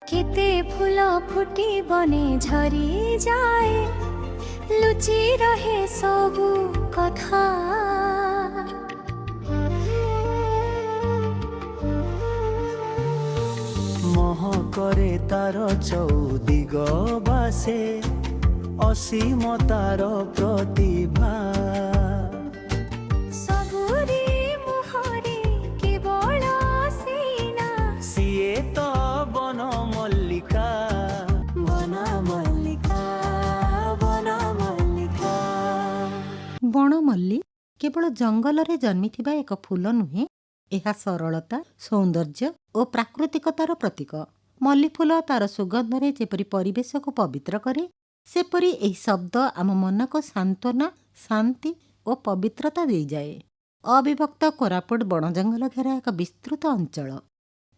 केते फूल फुटी बने झरी जाए लुचि रहे सबु कथा महकरे तार चौदिग बासे असीम तार प्रतिभा सबुरी मुहरे केवल सीना सीए तो बन मल्लिका बन मल्लिका बन मल्लिका। ବଣମଲ୍ଲୀ କେବଳ ଜଙ୍ଗଲରେ ଜନ୍ମିଥିବା ଏକ ଫୁଲ ନୁହେଁ, ଏହା ସରଳତା, ସୌନ୍ଦର୍ଯ୍ୟ ଓ ପ୍ରାକୃତିକତାର ପ୍ରତୀକ। ମଲ୍ଲୀ ଫୁଲ ତାର ସୁଗନ୍ଧରେ ଯେପରି ପରିବେଶକୁ ପବିତ୍ର କରେ, ସେପରି ଏହି ଶବ୍ଦ ଆମ ମନକୁ ସାନ୍ତ୍ୱନା, ଶାନ୍ତି ଓ ପବିତ୍ରତା ଦେଇଯାଏ। ଅବିଭକ୍ତ କୋରାପୁଟ ବଣ ଜଙ୍ଗଲ ଘେରା ଏକ ବିସ୍ତୃତ ଅଞ୍ଚଳ।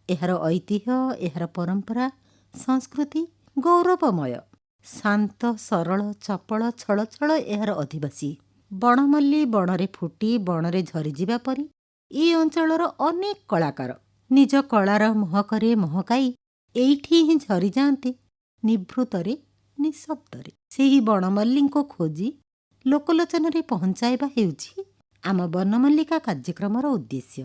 ଏହାର ଐତିହ୍ୟ, ଏହାର ପରମ୍ପରା, ସଂସ୍କୃତି ଗୌରବମୟ। ଶାନ୍ତ, ସରଳ, ଚପଳ, ଛଳଛଳ ଏହାର ଅଧିବାସୀ। ବଣମଲ୍ଲୀ ବଣରେ ଫୁଟି ବଣରେ ଝରିଯିବା ପରି ଏ ଅଞ୍ଚଳର ଅନେକ କଳାକାର ନିଜ କଳାର ମହକରେ ମହକାଇ ଏଇଠି ହିଁ ଝରିଯାଆନ୍ତି ନିଭୃତରେ, ନିଶବ୍ଦରେ। ସେହି ବଣମଲ୍ଲୀଙ୍କୁ ଖୋଜି ଲୋକଲୋଚନରେ ପହଞ୍ଚାଇବା ହେଉଛି ଆମ ବନମଲ୍ଲିକା କାର୍ଯ୍ୟକ୍ରମର ଉଦ୍ଦେଶ୍ୟ।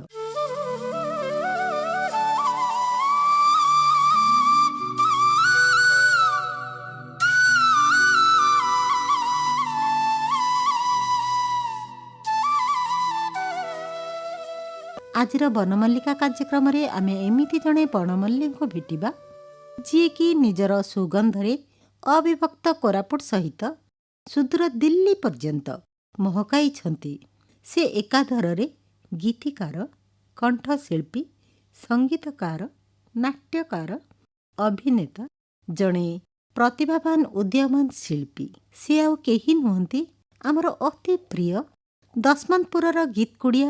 ଆଜିର ବନମଲ୍ଲିକା କାର୍ଯ୍ୟକ୍ରମରେ ଆମେ ଏମିତି ଜଣେ ବଣମଲ୍ଲୀଙ୍କୁ ଭେଟିବା, ଯିଏକି ନିଜର ସୁଗନ୍ଧରେ ଅବିଭକ୍ତ କୋରାପୁଟ ସହିତ ସୁଦୂର ଦିଲ୍ଲୀ ପର୍ଯ୍ୟନ୍ତ ମହକାଇଛନ୍ତି। ସେ ଏକାଧାରରେ ଗୀତିକାର, କଣ୍ଠଶିଳ୍ପୀ, ସଙ୍ଗୀତକାର, ନାଟ୍ୟକାର, ଅଭିନେତା, ଜଣେ ପ୍ରତିଭାବାନ ଉଦୀୟମାନ ଶିଳ୍ପୀ। ସେ ଆଉ କେହି ନୁହନ୍ତି, ଆମର ଅତି ପ୍ରିୟ ଦଶମନ୍ତପୁରର ଗୀତକୁଡ଼ିଆ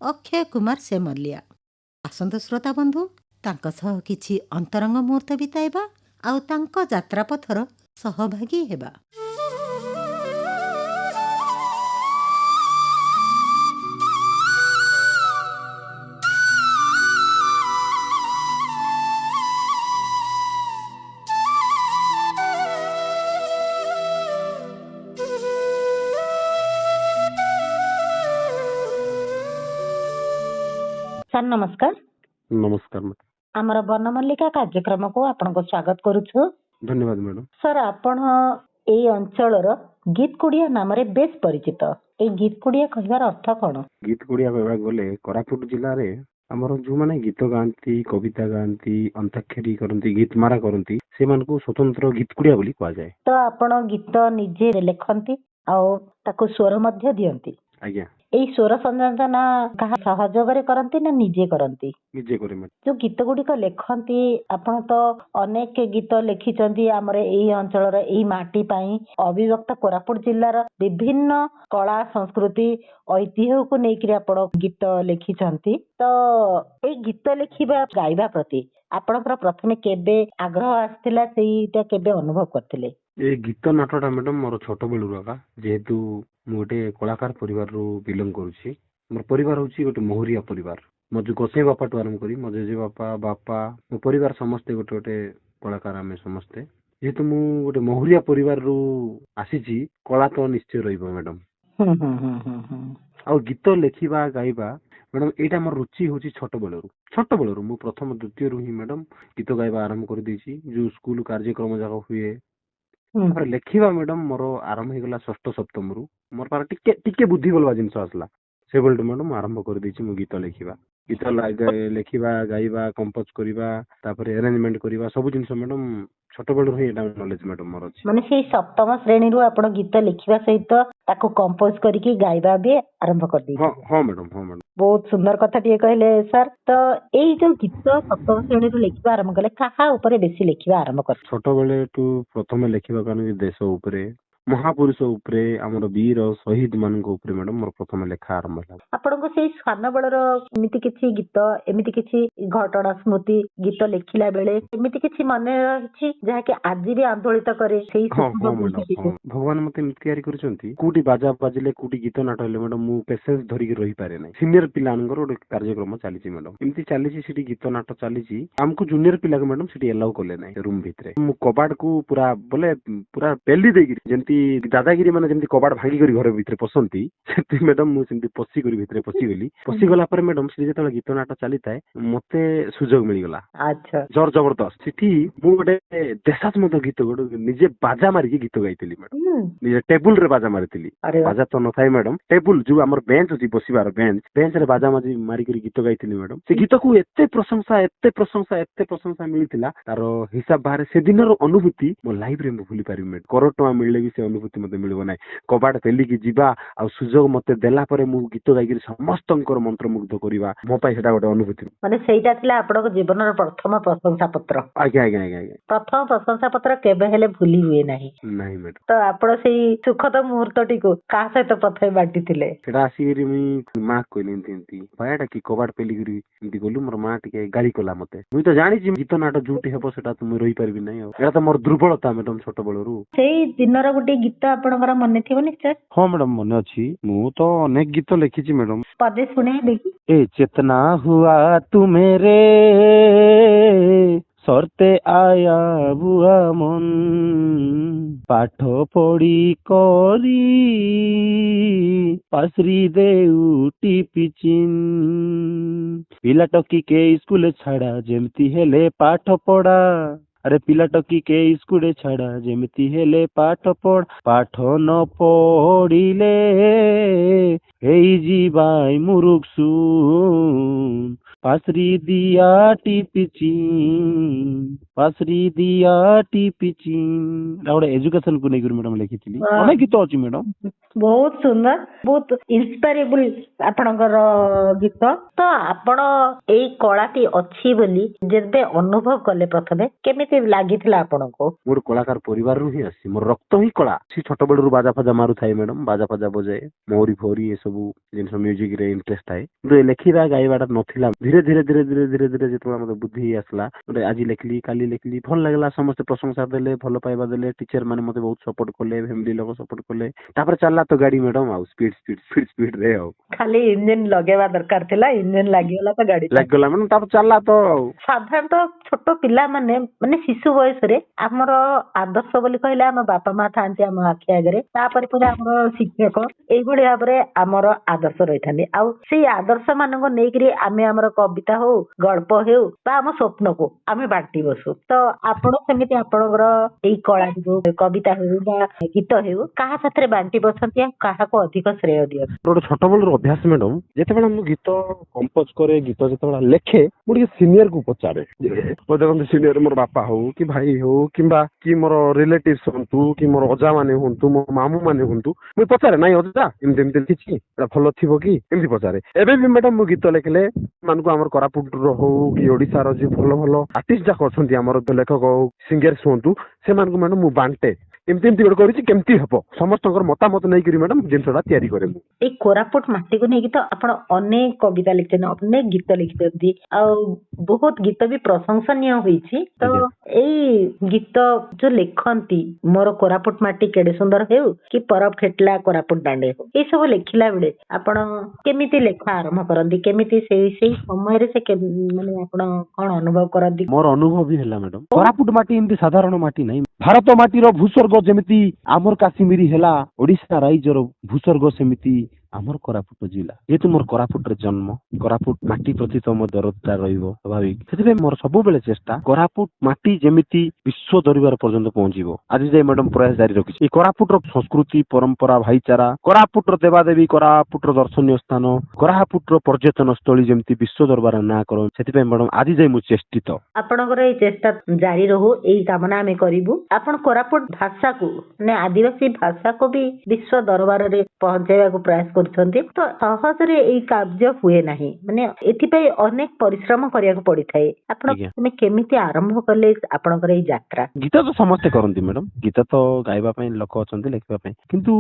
ଅକ୍ଷୟ କୁମାର ସେମଲିଆ। ଆସନ୍ତୁ ଶ୍ରୋତା ବନ୍ଧୁ, ତାଙ୍କ ସହ କିଛି ଅନ୍ତରଙ୍ଗ ମୁହୂର୍ତ୍ତ ବିତାଇବା ଆଉ ତାଙ୍କ ଯାତ୍ରାପଥର ସହଭାଗୀ ହେବା। ସାର୍ ନମସ୍କାର। ନମସ୍କାର ମ୍ୟାଡ଼ାମ। ଆମର ବନମଲ୍ଲିକା କାର୍ଯ୍ୟକ୍ରମକୁ ଆପଣଙ୍କୁ ସ୍ୱାଗତ କରୁଛୁ। ଧନ୍ୟବାଦ ମ୍ୟାଡ଼ାମ। ସାର୍, ଆପଣ ଏଇ ଅଞ୍ଚଳର ଗୀତକୁଡ଼ିଆ ନାମରେ ବେଶ ପରିଚିତ। ଏଇ ଗୀତକୁଡ଼ିଆ କହିବାର ଅର୍ଥ କ'ଣ? ଗୀତକୁଡ଼ିଆ କହିବାକୁ ଗଲେ କୋରାପୁଟ ଜିଲ୍ଲାରେ ଆମର ଯୋଉମାନେ ଗୀତ ଗାଆନ୍ତି, କବିତା ଗାଆନ୍ତି, ଅନ୍ତାକ୍ଷରୀ କରନ୍ତି, ଗୀତମାରା କରନ୍ତି, ସେମାନଙ୍କୁ ସ୍ୱତନ୍ତ୍ର ଗୀତକୁଡ଼ିଆ ବୋଲି କୁହାଯାଏ। ତ ଆପଣ ଗୀତ ନିଜେ ଲେଖନ୍ତି ଆଉ ତାକୁ ସ୍ୱର ମଧ୍ୟ ଦିଅନ୍ତି। ଆଜ୍ଞା, ଏଇ ସ୍ୱର ସଂଯୋଜନା କାହା ସହଯୋଗରେ କରନ୍ତି ନା ନିଜେ କରନ୍ତି? ନିଜେ କରେ ମ୍ୟାଡ଼ାମ। ଯୋଉ ଗୀତ ଗୁଡିକ ଲେଖନ୍ତି, ଆପଣ ତ ଅନେକ ଗୀତ ଲେଖିଛନ୍ତି ଆମର ଏଇ ଅଞ୍ଚଳର ଏଇ ମାଟି ପାଇଁ। ଅବିଭକ୍ତ କୋରାପୁଟ ଜିଲ୍ଲାର ବିଭିନ୍ନ କଳା, ସଂସ୍କୃତି, ଐତିହ୍ୟକୁ ନେଇକିରି ଆପଣ ଗୀତ ଲେଖିଛନ୍ତି। ତ ଏଇ ଗୀତ ଲେଖିବା, ଗାଇବା ପ୍ରତି ଆପଣଙ୍କର ପ୍ରଥମେ କେବେ ଆଗ୍ରହ ଆସିଥିଲା, ସେଇଟା କେବେ ଅନୁଭବ କରିଥିଲେ? ଏ ଗୀତ ନାଟଟା ମ୍ୟାଡ଼ାମ ମୋର ଛୋଟ ବେଳରୁ ଆକା, ଯେହେତୁ ମୁଁ ଗୋଟେ କଳାକାର ପରିବାରରୁ ବିଲଙ୍ଗ କରୁଛି। ମୋର ପରିବାର ହଉଛି ଗୋଟେ ମହୁରିଆ ପରିବାର। ମୋ ଯୋଉ ଗୋସାଇଁ ବାପାଠୁ ଆରମ୍ଭ କରି ମୋ ଜେଜେ ବାପା, ବାପା, ମୋ ପରିବାର ସମସ୍ତେ ଗୋଟେ ଗୋଟେ କଳାକାର ଆମେ ସମସ୍ତେ। ଯେହେତୁ ମୁଁ ଗୋଟେ ମହୁରିଆ ପରିବାରରୁ ଆସିଛି, କଳା ତ ନିଶ୍ଚୟ ରହିବ ମ୍ୟାଡ଼ାମ। ଆଉ ଗୀତ ଲେଖିବା, ଗାଇବା ମ୍ୟାଡ଼ାମ, ଏଇଟା ମୋର ରୁଚି ହଉଛି ଛୋଟ ବେଳରୁ। ମୁଁ ପ୍ରଥମ ଦ୍ୱିତୀୟରୁ ହିଁ ମ୍ୟାଡ଼ାମ ଗୀତ ଗାଇବା ଆରମ୍ଭ କରିଦେଇଛି। ଯୋଉ ସ୍କୁଲ କାର୍ଯ୍ୟକ୍ରମ ଯାକ ହୁଏ, ତାପରେ ଲେଖିବା ମ୍ୟାଡ଼ାମ ମୋର ଆରମ୍ଭ ହେଇଗଲା ଷଷ୍ଠ ସପ୍ତମରୁ। ମୋର ପାଖରେ ଟିକେ ବୁଦ୍ଧି ବଳବା ଜିନିଷ ଆସିଲା, ସେବେଳଠୁ ମ୍ୟାଡ଼ାମ ଆରମ୍ଭ କରିଦେଇଛି ମୁଁ ଗୀତ ଲେଖିବା। ଲେଖିବା, ଗାଇବା, କମ୍ପୋଜ କରିବା, ତାପରେ ଆରେଞ୍ଜମେଣ୍ଟ କରିବା, ସବୁ ଜିନିଷ ମ୍ୟାଡ଼ାମ ଛୋଟ ବେଳରୁ ହିଁ ଏଇଟା ନଲେଜ ମ୍ୟାଡ଼ାମ ମୋର ଅଛି। ମାନେ ସେଇ ସପ୍ତମ ଶ୍ରେଣୀରୁ ଆପଣ ଗୀତ ଲେଖିବା ସହିତ ତାକୁ କମ୍ପୋଜ କରିକି ଗାଇବା ବି ଆରମ୍ଭ କରିଦେଇଥିଲେ? ହଁ ମ୍ୟାଡ଼ାମ। ବହୁତ ସୁନ୍ଦର କଥା ଟିକେ କହିଲେ ସାର୍। ତ ଏଇ ଯୋଉ ଗୀତ ସପ୍ତମ ଶ୍ରେଣୀରୁ ଲେଖିବା ଆରମ୍ଭ କଲେ, କାହା ଉପରେ ବେଶୀ ଲେଖିବା ଆରମ୍ଭ କଲେ? ଛୋଟବେଳେଠୁ ପ୍ରଥମେ ଲେଖିବାକୁ ଆରମ୍ଭ ଦେଶ ଉପରେ, ମହାପୁରୁଷ ଉପରେ ଆମର ବୀର ଶହୀଦ ମାନଙ୍କ ଉପରେ ମ୍ୟାଡମ ମୋର ପ୍ରଥମେ ଲେଖା ଆରମ୍ଭ ହେଲା। ଆପଣଙ୍କୁ ସେଇ ସାନ ବେଳର ଏମିତି କିଛି ଗୀତ, ଏମିତି କିଛି ଘଟଣା ସ୍ମୃତି ଗୀତ ଲେଖିଲା ବେଳେ ଏମିତି କିଛି ମନେ ରହିଛି ଯାହାକି ଆଜି ବି ଆନ୍ଦୋଳିତ କରେ ସେଇ ହଁ ସୁଖଦ ହଁ ମ୍ୟାଡମ, ମୁହୂର୍ତ୍ତଟିକୁ? ହଁ ଭଗବାନ ମତେ ଏମିତି ତିଆରି କରିଛନ୍ତି, କୋଉଠି ବାଜା ବାଜିଲେ କୋଉଠି ଗୀତ ନାଟ ହେଲେ ମ୍ୟାଡମ ମୁଁ ପେସେନ୍ସ ଧରିକି ରହିପାରେ ନାହିଁ। ସିନିୟର ପିଲାମାନଙ୍କର ଗୋଟେ କାର୍ଯ୍ୟକ୍ରମ ଚାଲିଛି ମ୍ୟାଡମ, ଏମିତି ଚାଲିଛି ସେଠି ଗୀତ ନାଟ ଚାଲିଛି, ଆମକୁ ଜୁନିୟର ପିଲାକୁ ମ୍ୟାଡମ ସେଠି ଏଲାଉ କଲେ ନାହିଁ ରୁମ ଭିତରେ। ମୁଁ କବାଟକୁ ପୁରା ବୋଲେ ପୁରା ପେଲି ଦେଇକିରି ଯେମିତି ଦାଦାଗିରି ମାନେ ଯେମିତି କବାଟ ଭାଙ୍ଗିକରି ଘର ଭିତରେ ପଶନ୍ତି, ସେମିତି ମ୍ୟାଡମ ମୁଁ ସେମିତି ପଶିକରି ଭିତରେ ପଶିଗଲି। ପଶିଗଲା ପରେ ମ୍ୟାଡମ ସେଠି ଯେତେବେଳେ ଗୀତ ନାଟ ଚାଲିଥାଏ ମତେ ସୁଯୋଗ ମିଳିଗଲା ଆଚ୍ଛା, ଜୋର ଜବରଦସ୍ତ। ସେଠି ମୁଁ ଗୋଟେ ଦେଶାତ୍ମକ ଗୀତ ଗୋଟେ ନିଜେ ବାଜା ମାରିକି ଗୀତ ଗାଇଥିଲି ମ୍ୟାଡମ। ନିଜେ ଟେବୁଲ ରେ ବାଜା ମାରିଥିଲି। ଆରେ ବା। ବାଜା ତ ନଥାଏ ମ୍ୟାଡମ, ଟେବୁଲ ଯୋଉ ଆମର ବେଞ୍ଚ ଅଛି ବସିବାର ବେଞ୍ଚ ରେ ବାଜା ମାରିକରି ଗୀତ ଗାଇଥିଲି ମ୍ୟାଡମ। ସେ ଗୀତକୁ ଏତେ ପ୍ରଶଂସା ମିଳିଥିଲା, ତାର ହିସାବ ବାହାରେ। ସେଦିନର ଅନୁଭୂତି ମୋ ଲାଇଫ ରେ ମୁଁ ଭୁଲି ପାରିବି ମ୍ୟାଡମ। କରୋଡ଼ ଟଙ୍କା ମିଳିଲେ ବି ସେ ଅନୁଭୂତି ମତେ ମିଳିବ ନାହିଁ। କବାଟ ପେଲିକି ଯିବା ଆଉ ସୁଯୋଗ ମତେ ଦେଲା ପରେ ମୁଁ ଗୀତ ଗାଇକିରି ସମସ୍ତଙ୍କର ମନ୍ତ୍ରମୁଗ୍ଧ କରିବା, ମୋ ପାଇଁ ସେଟା ଗୋଟେ ଅନୁଭୂତି। ମାନେ ସେଇଟା ଥିଲା ଆପଣଙ୍କ ଜୀବନର ପ୍ରଥମ ପ୍ରଶଂସା ପତ୍ର। ଆଜ୍ଞା ଆଜ୍ଞା ଆଜ୍ଞା ଆଜ୍ଞା। ପ୍ରଥମ ପ୍ରଶଂସା ପତ୍ର କେବେ ହେଲେ ଭୁଲି ହୁଏ ନାହିଁ। ନାହିଁ ମ୍ୟାଡମ। ତ ଆପଣ ସେଇ ସୁଖଦ ମୁହୂର୍ତ୍ତଟିକୁ କାହା ସହିତ ପ୍ରଥମେ ବାଣ୍ଟିଥିଲେ? ସେଟା ଆସିକିରି ମୁଇଁ ମା କହିଲି ଏମିତି ଭାଇଟା କି କବାଟ ପେଲିକିରି ଏମିତି ଗଲୁ, ମୋର ମା ଟିକେ ଗାଳି କଲା ମତେ। ମୁଇଁ ତ ଜାଣିଛି ଗୀତ ନାଟ ଯୋଉଠି ହେବ ସେଟା ତ ମୁଇଁ ରହିପାରିବି ନାହିଁ। ଆଉ ଏଟା ତ ମୋର ଦୁର୍ବଳତା ମ୍ୟାଡମ ଛୋଟ ବେଳରୁ। ସେଇ ଦିନର ଗୋଟେ ଗୀତ ଆପଣଙ୍କର ମନେ ଥିବ ନିଶ୍ଚୟ। ହଁ ମ୍ୟାଡମ ମନେ ଅଛି, ମୁଁ ତ ଅନେକ ଗୀତ ଲେଖିଛି ମ୍ୟାଡମ। ପଦେ ଶୁଣେଇବେ କି? ए चेतना हुआ तू मेरे सरते आया बुआ मन पाठ पढ़ी करी पासरी दे उटी पिचिन पिला टकी के स्कूल छाड़ा जेमती हेले पाठ पढ़ा। अरे पिला टकी के स्कूल छाड़ा जेमती हेले पाठ पढ़, पाठ न पढ़िले हेई जीवाई मुरुख सुन पासरी दिया टिपिचिन ଗୋଟେ ଏଜୁକେସନ କୁ ନେଇକି ମ୍ୟାଡମ ଲେଖିଥିଲି। ଅନେକ ଗୀତ ଅଛି ମ୍ୟାଡମ। ବହୁତ ସୁନ୍ଦର, ବହୁତ ଇନ୍ସପାରେବୁଲ ଆପଣଙ୍କର ଗୀତ। ତ ଆପଣ ଏଇ କଳାଟି ଅଛି ବୋଲି ଯେବେ ଅନୁଭବ କଲେ ପ୍ରଥମେ କେମିତି ଲାଗିଥିଲା ଆପଣଙ୍କୁ? ଗୋଟେ କଳାକାର ପରିବାରରୁ ହିଁ ଆସିଛି, ମୋର ରକ୍ତ ହିଁ କଳା। ସେ ଛୋଟ ବେଳରୁ ବାଜା ଫାଜା ମାରୁଥାଏ ମ୍ୟାଡମ, ବାଜା ଫାଜା ବଜାଏ, ମହୁରୀ ଫହୁରୀ ଏସବୁ ଜିନିଷ ମ୍ୟୁଜିକ ରେ ଇଣ୍ଟରେଷ୍ଟ ଥାଏ। କିନ୍ତୁ ଲେଖିବା ଗାଇବାଟା ନଥିଲା। ଧୀରେ ଧୀରେ ଯେତେବେଳେ ମତେ ବୁଦ୍ଧି ଆସିଲା, ଗୋଟେ ଆଜି ଲେଖିଲି କାଲି ଲେଖିଲି, ଭଲ ଲାଗିଲା, ସମସ୍ତେ ପ୍ରଶଂସା ଦେଲେ, ଭଲ ପାଇବା ଦେଲେ, ଟିଚର ମାନେ ମତେ ବହୁତ ସପୋର୍ଟ କଲେ, ଫ୍ୟାମିଲି ଲୋକ ସପୋର୍ଟ କଲେ। ତାପରେ ଚାଲିଲା ତ ଗାଡି ମ୍ୟାଡମ, ଆଉ ସ୍ପିଡ ରେ ଆଉ ଖାଲି ଇଞ୍ଜିନ ଲଗେଇବା ଦରକାର ଥିଲା, ଇଞ୍ଜିନ ଲାଗିଗଲା ତ ଗାଡି ଲାଗିଗଲା ମ୍ୟାଡମ। ତାପରେ ଚାଲିଲା ତ ଆଉ। ସାଧାରଣତଃ ଛୋଟ ପିଲାମାନେ ମାନେ ଶିଶୁ ବୟସରେ ଆମର ଆଦର୍ଶ ବୋଲି କହିଲେ ଆମ ବାପା ମା ଥାଆନ୍ତି ଆମ ଆଖି ଆଗରେ, ତାପରେ ପରେ ଆମର ଶିକ୍ଷକ, ଏଇଭଳି ଭାବରେ ଆମର ଆଦର୍ଶ ରହିଥାନ୍ତି। ଆଉ ସେଇ ଆଦର୍ଶ ମାନଙ୍କୁ ନେଇକିରି ଆମେ ଆମର କବିତା ହଉ, ଗଳ୍ପ ହେଉ ବା ଆମ ସ୍ୱପ୍ନକୁ ଆମେ ବାଣ୍ଟି ବସୁ। ତ ଆପଣ ସେମିତି ଆପଣଙ୍କର ଏଇ କଳାଟିକୁ କବିତା ହେଉ ବା ଗୀତ ହେଉ କାହା ସାଥିରେ ବାଣ୍ଟି ବସନ୍ତି ଆଉ କାହାକୁ ଅଧିକ ଶ୍ରେୟ ଦିଅନ୍ତି? ଗୋଟେ ଛୋଟ ବେଳର ଅଭ୍ୟାସ ମ୍ୟାଡମ, ଯେତେବେଳେ ମୁଁ ଗୀତ କମ୍ପୋଜ କରେ, ଗୀତ ଯେତେବେଳେ ଲେଖେ, ମୁଁ ଟିକେ ସିନିୟର କୁ ପଚାରେ। ଦେଖନ୍ତୁ ସିନିୟର ମୋର ବାପା ହଉ କି ଭାଇ ହଉ କିମ୍ବା କି ମୋର ରିଲେଟିଭସ ହୁଅନ୍ତୁ କି ମୋର ଅଜା ମାନେ ହୁଅନ୍ତୁ, ମୋ ମାମୁଁ ମାନେ ହୁଅନ୍ତୁ, ମୁଁ ପଚାରେ ନାଇଁ ଅଜା ଏମିତି ଏମିତି ଲେଖିଛି, ଏଟା ଭଲ ଥିବ କି, ଏମିତି ପଚାରେ। ଏବେ ବି ମ୍ୟାଡମ ମୁଁ ଗୀତ ଲେଖିଲେ ମାନଙ୍କୁ ଆମର କୋରାପୁଟର ହଉ କି ଓଡିଶାର ଯୋଉ ଭଲ ଭଲ ଆର୍ଟିଷ୍ଟ ଯାକ ଅଛନ୍ତି, ଆମର ଲେଖକ ହଉ ସିଙ୍ଗର୍ସ ହୁଅନ୍ତୁ, ସେମାନଙ୍କୁ ମ୍ୟାଡମ ମୁଁ ବାଣ୍ଟେ। ଏମିତି ଗୋଟେ କରିଛି କେମିତି ହବ, ସମସ୍ତଙ୍କର ମତାମତ ନେଇକରି ମ୍ୟାଡମ ଜିନିଷଟା ତିଆରି କରେ ମୁଁ। ଏଇ କୋରାପୁଟ ମାଟିକୁ ନେଇକି ତ ଆପଣ ଅନେକ କବିତା ଲେଖିଛନ୍ତି, ଅନେକ ଗୀତ ଲେଖିଛନ୍ତି, ଆଉ ବହୁତ ଗୀତ ବି ପ୍ରଶଂସନୀୟ ହୋଇଛି। ତ ଏଇ ଗୀତ ଯୋଉ ଲେଖନ୍ତି, ମୋର କୋରାପୁଟ ମାଟି କେଡେ ସୁନ୍ଦର ହେଉ କି ପରବ ଖେଟିଲା କୋରାପୁଟ ଦାଣ୍ଡେ ହଉ, ଏଇ ସବୁ ଲେଖିଲା ବେଳେ ଆପଣ କେମିତି ଲେଖା ଆରମ୍ଭ କରନ୍ତି? କେମିତି ସେଇ ସମୟରେ ମାନେ ଆପଣ କଣ ଅନୁଭବ କରନ୍ତି? ମୋର ଅନୁଭବ ବି ହେଲା ମ୍ୟାଡମ, କୋରାପୁଟ ମାଟି ଏମିତି ସାଧାରଣ ମାଟି ନାହିଁ। ଭାରତ ମାଟିର ଭୂସ୍ୱର୍ଗ ଯେମିତି ଆମର କାଶ୍ମୀର ହେଲା, ଓଡିଶା ରାଇଜର ଭୂସ୍ୱର୍ଗ ସେମିତି ଆମର କୋରାପୁଟ ଜିଲ୍ଲା। ଯେହେତୁ ମୋର କୋରାପୁଟରେ ଜନ୍ମ, କୋରାପୁଟ ମାଟି ପ୍ରତି ତ ମୋ ଦରଦଟା ରହିବ ସ୍ୱାଭାବିକ। ସେଥିପାଇଁ ମୋର ସବୁବେଳେ ଚେଷ୍ଟା କୋରାପୁଟ ମାଟି ଯେମିତି ବିଶ୍ୱ ଦରବାର ପର୍ଯ୍ୟନ୍ତ ପହଞ୍ଚିବ। ଆଜି ଯାଇ ମ୍ୟାଡମ ପ୍ରୟାସ ଜାରି ରଖିଛି। ଏଇ କୋରାପୁଟର ସଂସ୍କୃତି, ପରମ୍ପରା, ଭାଇଚାରା, କୋରାପୁଟର ଦେବାଦେବୀ, କୋରାପୁଟର ଦର୍ଶନୀୟ ସ୍ଥାନ, କୋରାପୁଟର ପର୍ଯ୍ୟଟନ ସ୍ଥଳୀ ଯେମିତି ବିଶ୍ୱ ଦରବାର ନାଁ କର, ସେଥିପାଇଁ ମ୍ୟାଡମ ଆଜି ଯାଇ ମୁଁ ଚେଷ୍ଟିତ। ଆପଣଙ୍କର ଏଇ ଚେଷ୍ଟା ଜାରି ରହୁ, ଏଇ କାମନା ଆମେ କରିବୁ। ଆପଣ କୋରାପୁଟ ଭାଷାକୁ ମାନେ ଆଦିବାସୀ ଭାଷାକୁ ବି ବିଶ୍ୱ ଦରବାରରେ ପହଞ୍ଚେଇବାକୁ ପ୍ରୟାସ କରୁଛନ୍ତି ତ ସହଜରେ ଏଇ କାର୍ଯ୍ୟ ହୁଏ ନାହିଁ ମାନେ ଏଥିପାଇଁ ଅନେକ ପରିଶ୍ରମ କରିବାକୁ ପଡିଥାଏ ଆପଣ ଆଜ୍ଞା। ମାନେ କେମିତି ଆରମ୍ଭ କଲେ ଆପଣଙ୍କର ଏଇ ଯାତ୍ରା? ଗୀତ ତ ସମସ୍ତେ କରନ୍ତି ମ୍ୟାଡମ, ଗୀତ ତ ଗାଇବା ପାଇଁ ଲୋକ ଅଛନ୍ତି, ଲେଖିବା ପାଇଁ, କିନ୍ତୁ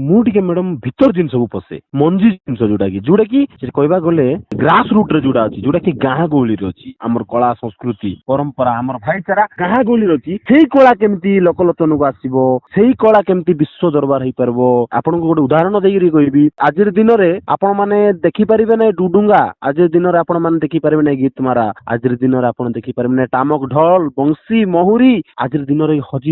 ମୁଁ ଟିକେ ମ୍ୟାଡମ ଭିତର ଜିନିଷକୁ ପଶେ, ମଞ୍ଜି ଜିନିଷ ଯୋଉଟା କି କହିବାକୁ ଗଲେ ଗ୍ରାସ ରୁଟ ରେ ଯୋଉଟା ଅଛି, ଯୋଉଟା କି ଗାଁ ଗହଳିରେ ଅଛି, ଆମର କଳା ସଂସ୍କୃତି ପରମ୍ପରା ଆମର ଭାଇଚାରା ଗାଁ ଗହଳିରେ ଅଛି, ସେଇ କଳା କେମିତି ଲୋକଲୋଚନକୁ ଆସିବ, ସେଇ କଳା କେମିତି ବିଶ୍ୱ ଦରବାର ହେଇପାରିବ। ଆପଣଙ୍କୁ ଗୋଟେ ଉଦାହରଣ ଦେଇକି କହିବି, ଆଜିର ଦିନରେ ଆପଣ ମାନେ ଦେଖିପାରିବେ ନାହିଁ ଡୁଡୁଙ୍ଗା, ଆଜିର ଦିନରେ ଆପଣ ମାନେ ଦେଖିପାରିବେ ନାହିଁ ଗୀତମାରା, ଆଜିର ଦିନରେ ଆପଣ ଦେଖିପାରିବେ ନାହିଁ ଟାମକ ଢୋଲ ବଂଶୀ ମହୁରୀ, ଆଜିର ଦିନରେ ହଜି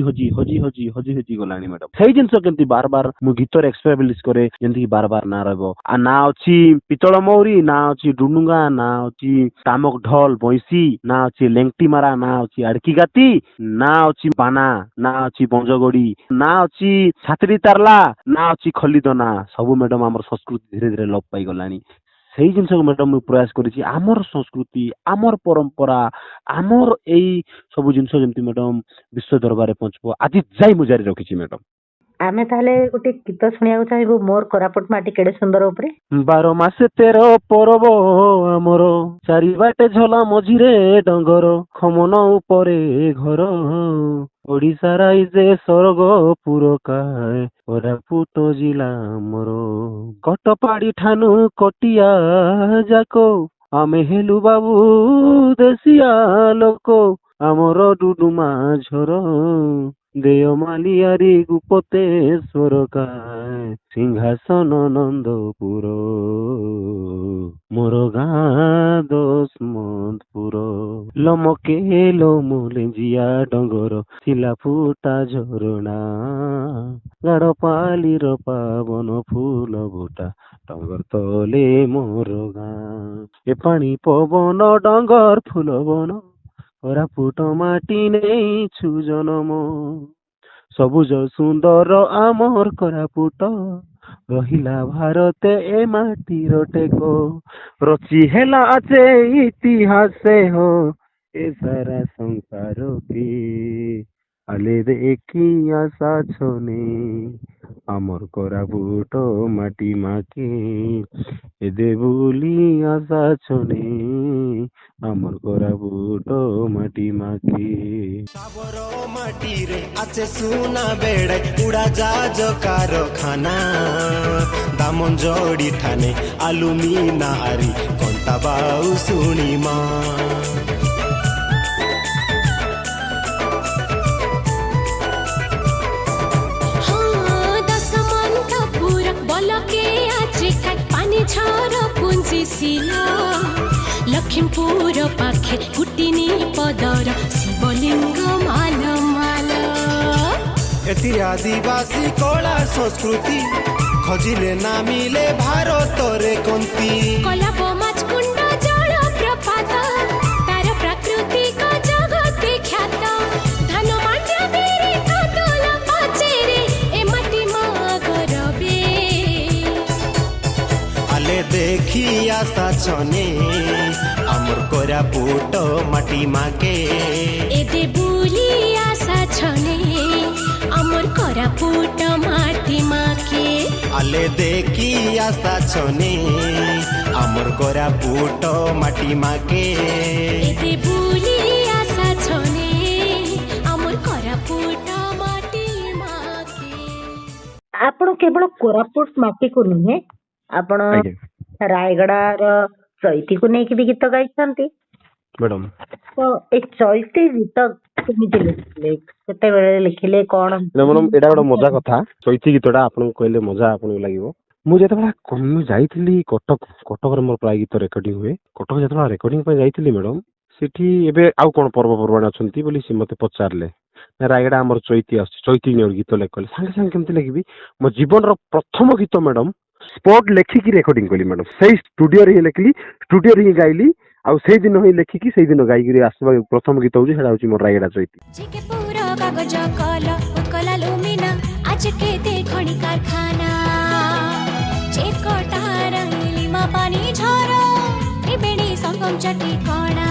ଗଲାଣି ମ୍ୟାଡମ। ସେଇ ଜିନିଷ କେମିତି ବାର ବାର ମୁଁ ଗୀତରେ ଏକ୍ସପେରିଏନ୍ସ କରେ, ଯେମିତି ବାର ବାର ନାଁ ରହିବ। ଆଉ ନାଁ ଅଛି ପିତଳ ମହୁରୀ, ନାଁ ଅଛି ଡୁଡୁଙ୍ଗା, ନାଁ ଅଛି ଟାମକ ଢୋଲ ବଇଁଶୀ, ନାଁ ଅଛି ଲେଙ୍ଟି ମାରା, ନାଁ ଅଛି ଆଡକି ଗାତି, ନାଁ ଅଛି ବାନା, ନାଁ ଅଛି ବଞ୍ଜଗଡି, ନାଁ ଅଛି ଛାତ୍ରୀ ତାରଲା, ନାଁ ଅଛି ଖଲିଦନା। ସବୁ ମ୍ୟାଡମ ଆମର ସଂସ୍କୃତି ଧୀରେ ଧୀରେ ଲୋପ ପାଇଗଲାଣି। ସେଇ ଜିନିଷକୁ ମ୍ୟାଡମ ମୁଁ ପ୍ରୟାସ କରିଛି, ଆମର ସଂସ୍କୃତି ଆମର ପରମ୍ପରା ଆମର ଏଇ ସବୁ ଜିନିଷ ଯେମିତି ମ୍ୟାଡମ ବିଶ୍ୱ ଦରବାରରେ ପହଞ୍ଚିବ, ଆଜି ଯାଇ ମୁଁ ଜାରି ରଖିଛି ମ୍ୟାଡମ। ଆମେ ତାହେଲେ ଗୋଟେ ଗୀତ ଶୁଣିବାକୁ ଚାହିଁବୁ ମୋର କୋରାପୁଟ ମାଟି କେଡେ ସୁନ୍ଦର ଉପରେ। 12 ମାସେ 13 ପରବ ଆମର, ଚାରିବାଟେ ଝଲା ମଝିରେ ଡଙ୍ଗର, ଖମନ ଉପରେ ଘର, ଓଡିଶା ରାଇଜେ ସ୍ୱର୍ଗପୁର କାଏ, କୋରାପୁଟ ଜିଲ୍ଲା ଆମର, କଟପାଡି ଠାନୁ କଟିଆ ଯାକ, ଆମେ ହେଲୁ ବାବୁ ଦେଶିଆ ଲୋକ, ଆମର ଡୁଡୁମା ଝର, ଦେଓମାଲିଆରି ଗୁପତେଶ୍ୱର କାଏ, ସିଂହାସନ ନନ୍ଦପୁର, ମୋର ଗାଁ ଦଶମନ୍ତପୁର, ଲମକେ ଲମଲେଞ୍ଜିଆ ଡଙ୍ଗର, ଥିଲା ଫୁଟା ଝରଣା, ଗାଡପାଲିର ପାବନ ଫୁଲ ବୋଟା, ଡଙ୍ଗର ତଲେ ମୋର ଗାଁ, ଏ ପାଣି ପବନ ଡଙ୍ଗର ଫୁଲ ବନ, କୋରାପୁଟ ମାଟି ନେଇଛୁ ଜନମ, ସବୁଜ ସୁନ୍ଦର ଆମର କୋରାପୁଟ, ରହିଲା ଭାରତେ ଏ ମାଟିର ଟେକ, ରଚି ହେଲା ଯେ ଇତିହାସେ ହୋ, ଏ ସାରା ସଂସାର କେ, ଆଲେ ଦେଖି ଆଶା ଛନେ, ଆମର କୋରାପୁଟ ମାଟି ମାକେ, ଏ ଦେବୁଲି ଆଶା ଛନେ, ଆମର କୋରାପୁଟ ମାଟି ମାକେ। ସାବର ମାଟିରେ আছে ସୁନା ବେড়ে উড়াজাহাজ কারখানা, দামনজড়ি ঠানে আলুমিনারি কন্টা বাউ শুনিমা, লখিমপুর পাখে কুটিনি পদর শিবলিঙ্গ মাল মাল, এটি আদিবাসী কলা সংস্কৃতি খোঁজিলে না মিলে ভারতরে কন্তি, কলাপ মাছ কুণ্ড জল প্রপাত, তার প্রাকৃতিক জগতে খ্যাত, ধান মান্ডা বেড়ে কাতল পাচেরে এ মাটি মা গরবে, আলে দেখি আশা ছনে আমার কোরাপুট মাটি মাকে, এদে বুলি আশা ছনে আমার কোরাপুট মাটি মাকে, আলে দেখি আশা ছনে আমার কোরাপুট মাটি মাকে, এদে বুলি আশা ছনে আমার কোরাপুট মাটি মাকে। ଆପଣ କେବଳ କୋରାପୁଟ ମାଟିକୁ ନୁହେଁ, ଆପଣ ଆଜ୍ଞା ରାୟଗଡାର ଚୈତିକୁ ନେଇକି ବି ଗୀତ ଗାଇଛନ୍ତି। ମ୍ୟାଡମ। ତ ଏ ଚୈତି ଗୀତ କେମିତି ଲେଖିଲେ, କେତେବେଳେ ଲେଖିଲେ, କଣ? ମ୍ୟାଡମ ଏଇଟା ଗୋଟେ ମଜା କଥା, ଚୈତି ଗୀତଟା ଆପଣଙ୍କୁ କହିଲେ ମଜା ଆପଣଙ୍କୁ ଲାଗିବ। ମୁଁ ଯେତେବେଳେ ମୁଁ ଯାଇଥିଲି କଟକରେ ମୋର ପ୍ରାୟ ଗୀତ ରେକର୍ଡିଂ ହୁଏ, କଟକ ଯେତେବେଳେ ରେକର୍ଡିଂ ପାଇଁ ଯାଇଥିଲି ମ୍ୟାଡମ, ସେଠି ଏବେ ଆଉ କଣ ପର୍ବପର୍ବାଣି ଅଛନ୍ତି ବୋଲି ସେ ମତେ ପଚାରିଲେ, ରାୟଗଡା ଆମର ଚୈତି ଆସୁଛି, ଚୈତି ଗୀତ ଲେଖିଲେ ସାଙ୍ଗେ ସାଙ୍ଗେ କେମିତି ଲେଖିବି, ମୋ ଜୀବନର ପ୍ରଥମ ଗୀତ ମ୍ୟାଡମ ସ୍ପଟ ଲେଖିକି ରେକର୍ଡିଂ କଲି ମ୍ୟାଡମ, ସେଇ ଷ୍ଟୁଡିଓରେ ହିଁ ଲେଖିଲି, ଷ୍ଟୁଡିଓରେ ହିଁ ଗାଇଲି, ଆଉ ସେଇଦିନ ହିଁ ଲେଖିକି ସେଇଦିନ ଗାଇକିରି ଆସିବା ପ୍ରଥମ ଗୀତ ହଉଛି, ସେଟା ହଉଛି ମୋର ରାୟଗଡା ଚୈତି। जिके पूरा कागज कला उत्कला लुमिना आज के देखणी कारखाना, चेकटा रंगलीमा पानी झरा त्रिवेणी संगम चटी कणा,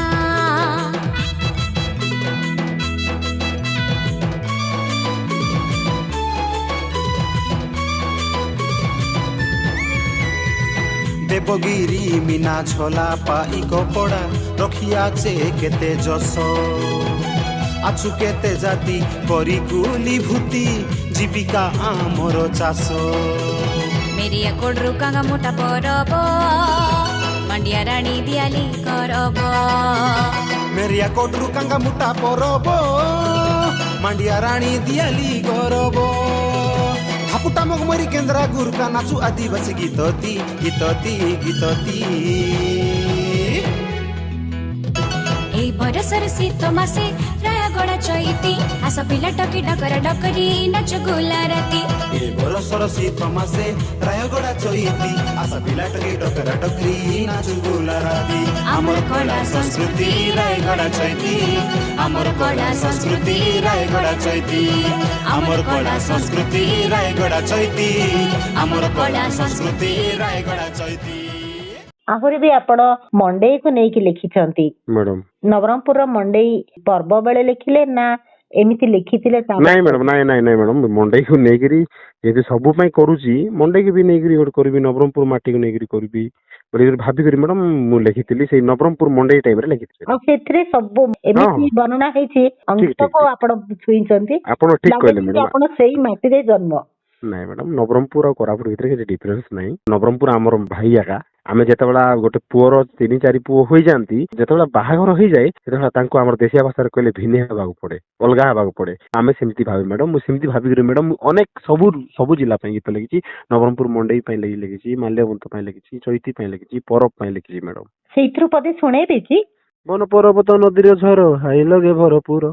দেবগিরি মিনা ঝোলা পাই কপড়া রখিয়াছে কেতে যশ আছু কেতে জাতি করি কুলিভূতি জীবিকা আমার চাষ मेरिया कोड्रु कांगा मोटा परब मांडिया रानी दियाली करब মেরিয়া কোটরু কাঙ্গা মুটা পরব মান্ডিয়া রানী দিয়ালি গরব হাপুটা মগমরি কেন্দ্রা গুরকা নাচু আদিবাসী গীততি গীততি গীততি এই বরসর শীত মাসে রায়গড়া চৈতি আস পিলা টকি ডকর ডকরি নাচ গুলারতি এ বরসর শীত মাসে রায়গড়া চৈতি আশা পিলাটকে ডকরা ডকরি নাচু গুলারাদি আমার কলা সংস্কৃতি রায়গড়া চৈতি আমার কলা সংস্কৃতি রায়গড়া চৈতি আমার কলা সংস্কৃতি রায়গড়া চৈতি আমার কলা ସଂସ୍କୃତି ରାୟଗଡ଼ା ଚୈତି ଆହୁରି ବି ଆପଣ ମଣ୍ଡେଇକୁ ନେଇକି ଲେଖିଛନ୍ତି ମ୍ୟାଡାମ ନବରଙ୍ଗପୁରର ମଣ୍ଡେଇ ପର୍ବ ବେଳେ ଲେଖିଲେ ନା ଏମିତି ଲେଖିଥିଲେ ନାଇଁ ମ୍ୟାଡାମ ନାଇଁ ନାଇଁ ନାଇଁ ମ୍ୟାଡାମ ମଣ୍ଡେଇକୁ ନେଇକିରି ଯଦି ସବୁ ପାଇଁ କରୁଛି ମଣ୍ଡେଇକି ବି ନେଇକିରି ଗୋଟେ କରିବି ନବରଙ୍ଗପୁର ମାଟିକୁ ନେଇକିରି କରିବି ବୋଲି ଭାବିକରି ମ୍ୟାଡାମ ମୁଁ ଲେଖିଥିଲି ସେଇ ନବରଙ୍ଗପୁର ମଣ୍ଡେଇ ଟାଇମରେ ଲେଖିଥିଲି ଆଉ ସେଥିରେ ସବୁ ଏମିତି ବର୍ଣ୍ଣନା ହେଇଛି ଅଂଶକୁ ଆପଣ ଛୁଇଁଛନ୍ତି ଆପଣ ଠିକ କହିଲେ ଲାଗୁଛି ମ୍ୟାଡାମ ଆପଣ ସେଇ ମାଟିରେ ଜନ୍ମ ନାଇଁ ମ୍ୟାଡାମ ନବରଙ୍ଗପୁର ଆଉ କୋରାପୁଟ ଭିତରେ କିଛି ଡିଫରେନ୍ସ ନାହିଁ ନବରଙ୍ଗପୁର ଆମର ଭାଇ ଆକା ଆମେ ଯେତେବେଳେ ଗୋଟେ ପୁଅର 3-4 ପୁଅ ହୋଇଯାଆନ୍ତି ଯେତେବେଳେ ବାହାଘର ହେଇଯାଏ ସେତେବେଳେ ତାଙ୍କୁ ଆମର ଦେଶିଆ ଭାଷାରେ କହିଲେ ଭିନେ ହେବାକୁ ପଡେ ଅଲଗା ହେବାକୁ ପଡେ ଆମେ ସେମିତି ଭାବି ମ୍ୟାଡାମ ମୁଁ ସେମିତି ଭାବିକିରି ମ୍ୟାଡାମ ଅନେକ ସବୁ ଜିଲ୍ଲା ପାଇଁ ଗୀତ ଲେଖିଛି ନବରଙ୍ଗପୁର ମଣ୍ଡେଇ ପାଇଁ ଲେଖିଛି ମାଲ୍ୟବନ୍ତ ପାଇଁ ଲେଖିଛି ଚୈତି ପାଇଁ ଲେଖିଛି ପରବ ପାଇଁ ଲେଖିଛି ମ୍ୟାଡାମ ସେଇଥିରୁ ପଦେ ଶୁଣେଇବେ କି ବନ ପର୍ବତ ନଦୀର ଝର ହାଇ ଲଗେ ଭରପୁର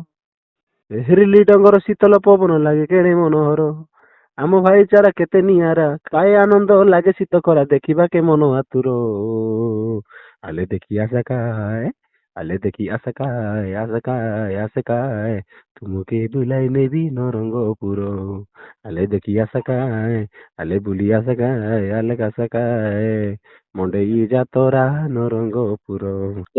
ହେରିଲି ଡଙ୍ଗର ଶୀତଳ ପବନ ଲାଗେ କେଣେ ମନୋହର ଆମ ଭାଇଚାରା କେତେ ନିଆରା କାଏ ଆନନ୍ଦ ଲାଗେ ଶୀତ ଖରା ଦେଖିବା କେ ମନ ଆତୁର ଆଲେ ଦେଖି ଆଶା କାଏ ଆଲେ ଦେଖି ଆଶା କାଏ ଆଶା କାଏ ଆଶା କାଏ ତୁମକେ ବୁଲାଇ ନେବି ନରଙ୍ଗପୁର ଆଲେ ଦେଖି ଆଶା କାଏ ଆଲେ ବୁଲି ଆଶା କାଏ ଆଲେ ଆଶା କାଏ ମଣ୍ଡେଇ ଯାତରା ନରଙ୍ଗପୁର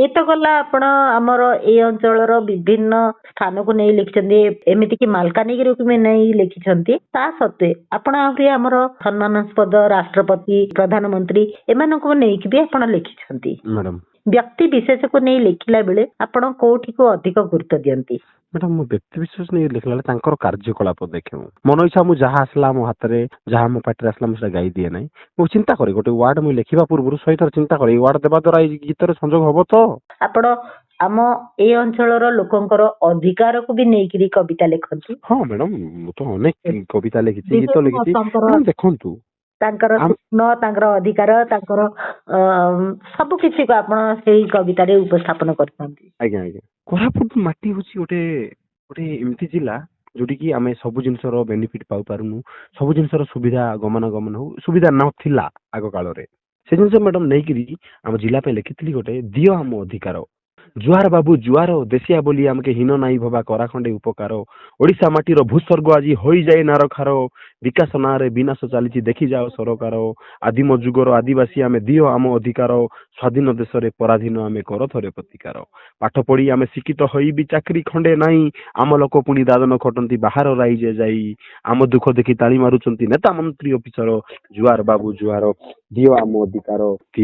ଏ ତ ଗଲା ଆପଣ ଆମର ଏଇ ଅଞ୍ଚଳର ବିଭିନ୍ନ ସ୍ଥାନକୁ ନେଇ ଲେଖିଛନ୍ତି ଏମିତିକି ମାଲକାନଗିରିକୁ ବି ନେଇ ଲେଖିଛନ୍ତି ତା ସତ୍ତ୍ୱେ ଆପଣ ଆହୁରି ଆମର ସମ୍ମାନାସ୍ପଦ ରାଷ୍ଟ୍ରପତି ପ୍ରଧାନମନ୍ତ୍ରୀ ଏମାନଙ୍କୁ ନେଇକି ବି ଆପଣ ଲେଖିଛନ୍ତି ମ୍ୟାଡାମ ବ୍ୟକ୍ତି ବିଶେଷକୁ ନେଇ ଲେଖିଲା ବେଳେ ଆପଣ କୋଉଠିକୁ ଅଧିକ ଗୁରୁତ୍ୱ ଦିଅନ୍ତି ମ୍ୟାଡାମ ମୁଁ ବ୍ୟକ୍ତି ବିଶେଷ ନେଇ ଲେଖିଲା ବେଳେ ତାଙ୍କର କାର୍ଯ୍ୟକଳାପ ଦେଖେ ମୁଁ ମନ ଇଚ୍ଛା ମୁଁ ଯାହା ଆସିଲା ମୋ ହାତରେ ଯାହା ମୋ ପାଟିରେ ଆସିଲା ମୁଁ ସେଟା ଗାଇ ଦିଏ ନାହିଁ ମୁଁ ଚିନ୍ତା କରେ ଗୋଟେ ୱାର୍ଡ ମୁଁ ଲେଖିବା ପୂର୍ବରୁ 100 ଥର ଚିନ୍ତା କରେ ଏଇ ୱାର୍ଡ ଦେବା ଦ୍ୱାରା ଏଇ ଗୀତରେ ସଂଯୋଗ ହବ ତ ଆପଣ ଆମ ଏଇ ଅଞ୍ଚଳର ଲୋକଙ୍କର ଅଧିକାରକୁ ବି ନେଇକିରି କବିତା ଲେଖନ୍ତି ହଁ ମ୍ୟାଡାମ ମୁଁ ତ ଅନେକ କବିତା ଲେଖିଛି ଗୀତ ଲେଖିଛି ଦେଖନ୍ତୁ ତାଙ୍କର ସ୍ୱପ୍ନ ତାଙ୍କର ଅଧିକାର ତାଙ୍କର ସବୁ କିଛିକୁ ଆପଣ ସେଇ କବିତାରେ ଉପସ୍ଥାପନ କରିଥାନ୍ତି ଆଜ୍ଞା ଆଜ୍ଞା କୋରାପୁଟ ମାଟି ହଉଛି ଗୋଟେ ଏମିତି ଜିଲ୍ଲା ଯୋଉଠିକି ଆମେ ସବୁ ଜିନିଷର ବେନିଫିଟ ପାଇପାରୁନୁ ସବୁ ଜିନିଷର ସୁବିଧା ଗମନାଗମନ ହଉ ସୁବିଧା ନଥିଲା ଆଗ କାଳରେ ସେ ଜିନିଷ ମ୍ୟାଡାମ ନେଇକିରି ଆମ ଜିଲ୍ଲା ପାଇଁ ଲେଖିଥିଲି ଗୋଟେ ଦିଅ ଆମ ଅଧିକାର जुआर बाबू जुआर देशिया बोली आमके हीन नाई भबा कराखंडे उपकार ओडिशा माटीर भूस्वर्ग आज होई जाए नारखार विकास नारे विनाश चली देखी जाओ सरकार आदिम जुगर आदिवासी आमे दियो आम अधिकार स्वाधीन देश रे पराधीन आमे कर थरे प्रतिकार पाठ पढ़ी आमे शिक्षित होई भी चाकरी खंडे नाई आम लोक पुणी दादन खटंती बाहर राइजे जाई आम दुख देखी ताली मारुचंती नेता मंत्री ऑफिसर जुआर बाबू जुआर दियो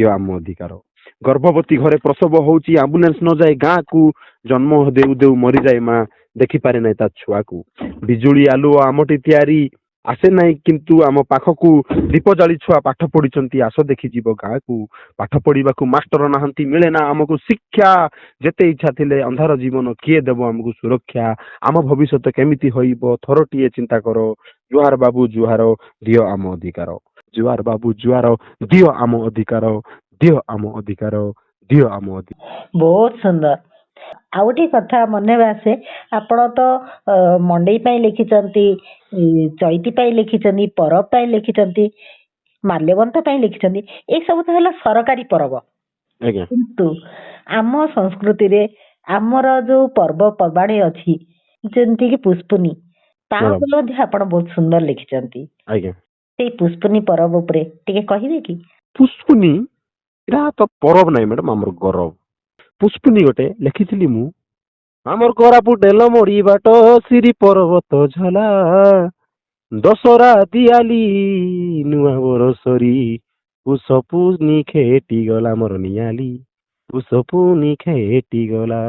आम अधिकार गर्भवती घरे प्रसव होची एम्बुलेंस न जाए गाँ को जन्म देउ देउ मरी जाए माँ देखी पारे ना ता छुआ को बिजुली आलुओ आमटी तैयारी आसे नाई किंतु आम पाखकू दीप जाली छुआ पाठ पढ़ी आस देखी जीव गाँ को पाठ पढ़ा मास्टर नाहंती मिले ना आमको शिक्षा जेते इच्छा थिले अंधार जीवन किए देव आमको सुरक्षा आम भविष्य केमिति होइबो थरटिए चिंता करो जुहार बाबू जुहार दियो आम अधिकार जुहार बाबू जुहार दियो आम अधिकार दियो आम अधिकार दियो आम अधिकार। बहुत सुंदर आ गोटे कथा मन आसे आपण तो मंडई पाई लिखिचंती चैती पाई लिखिचंती परब पाई लिखिचंती माल्यवंत पाई लिखिचंती ए सब तो हला सरकारी पर्व किंतु आम संस्कृति रे आमर जो पर्व पर्वाणी अछि जेंति कि पुष्पुनी ताको मध्ये आपण बहुत सुंदर लिखिचंती आज्ञा सेई पुष्पुनी पर्व उपरे टिके कहिबे कि पुष्पुनी इरा तो परब नाही मैडम आमर गौरव पुष्पुनी गोटे लिखिथिली मु आमर कोरापुट एलमोड़ी बाट श्री पर्वत झला दशरा दियाली नुआ बरसरी ପୁଷପୁନି ଖେଟି ଗଲା ମୋର ନିଆଲି ପୁଷପୁନି ଖେଟି ଗଲା